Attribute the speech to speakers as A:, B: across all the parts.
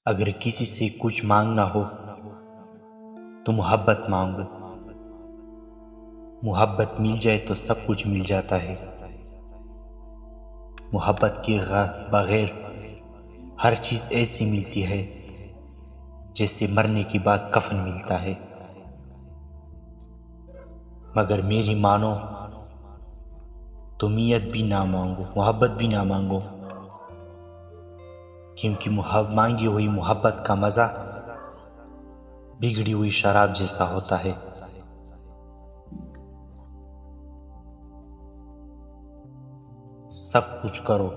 A: अगर किसी से कुछ मांगना हो तो मोहब्बत मांग। मोहब्बत मिल जाए तो सब कुछ मिल जाता है। मोहब्बत के बगैर हर चीज ऐसी मिलती है जैसे मरने के बाद कफन मिलता है। मगर मेरी मानो तो मियत भी ना मांगो, मोहब्बत भी ना मांगो, क्योंकि मांगी हुई मोहब्बत का मजा बिगड़ी हुई शराब जैसा होता है। सब कुछ करो,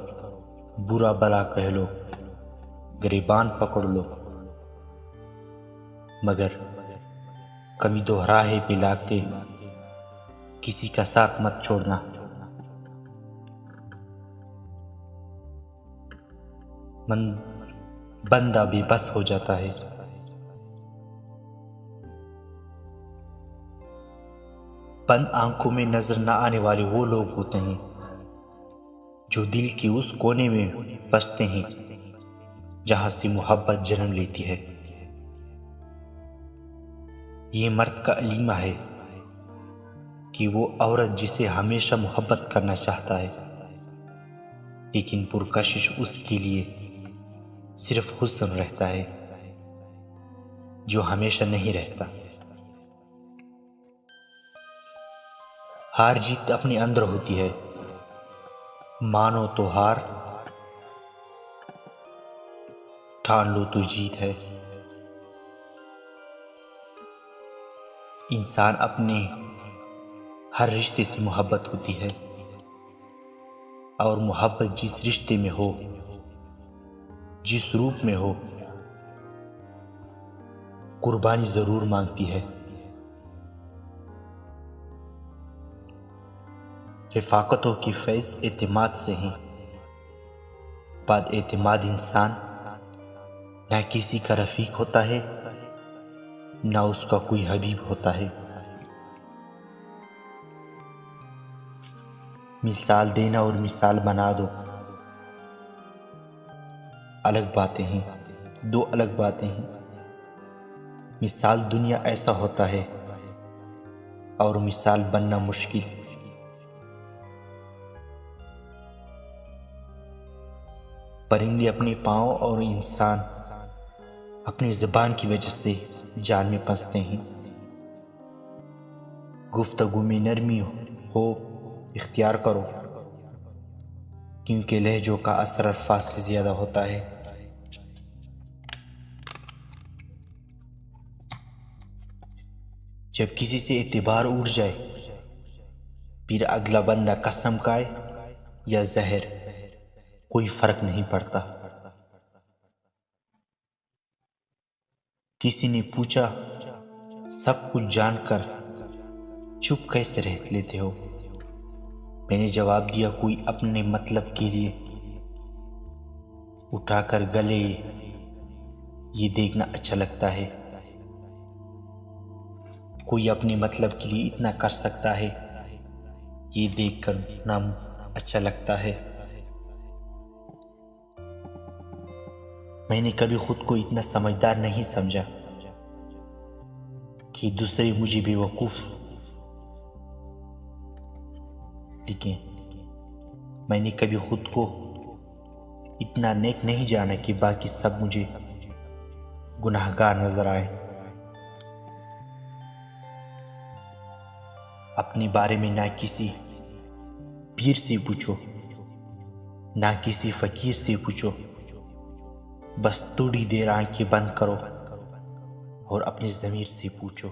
A: बुरा भला कह लो, गिरबान पकड़ लो, मगर कभी दोहराहे पे लाके किसी का साथ मत छोड़ना। मन बंदा बेबस हो जाता है। बंद आंखों में नजर न आने वाले वो लोग होते हैं जो दिल के उस कोने में बसते हैं जहां से मोहब्बत जन्म लेती है। ये मर्द का अलीमा है कि वो औरत जिसे हमेशा मोहब्बत करना चाहता है, लेकिन पुरकशिश उसके लिए सिर्फ हुस्न रहता है जो हमेशा नहीं रहता। हार जीत अपने अंदर होती है, मानो तो हार, ठान लो तो जीत है। इंसान अपने हर रिश्ते से मोहब्बत होती है, और मोहब्बत जिस रिश्ते में हो, जिस रूप में हो, कुर्बानी जरूर मांगती है। रिफाकतों की फैज़ एतमाद से हैं, बाद एतमाद इंसान ना किसी का रफीक होता है, ना उसका कोई हबीब होता है। मिसाल देना और मिसाल बना दो अलग बातें हैं, दो अलग बातें हैं। मिसाल दुनिया ऐसा होता है और मिसाल बनना मुश्किल। परिंदे अपने पाँव और इंसान अपनी ज़बान की वजह से जाल में फंसते हैं। गुफ्तगू में नरमी हो इख्तियार करो, क्योंकि लहजों का असर अल्फाज से ज़्यादा होता है। जब किसी से एतबार उड़ जाए, फिर अगला बंदा कसम खाए या जहर, कोई फर्क नहीं पड़ता। किसी ने पूछा, सब कुछ जानकर चुप कैसे रह लेते हो? मैंने जवाब दिया, कोई अपने मतलब के लिए उठाकर गले ये देखना अच्छा लगता है। कोई अपने मतलब के लिए इतना कर सकता है, ये देखकर ना अच्छा लगता है। मैंने कभी खुद को इतना समझदार नहीं समझा कि दूसरे मुझे बेवकूफ, लेकिन मैंने कभी खुद को इतना नेक नहीं जाना कि बाकी सब मुझे गुनाहगार नजर आए। अपने बारे में ना किसी पीर से पूछो, ना किसी फकीर से पूछो, बस थोड़ी देर आंखें बंद करो और अपनी ज़मीर से पूछो।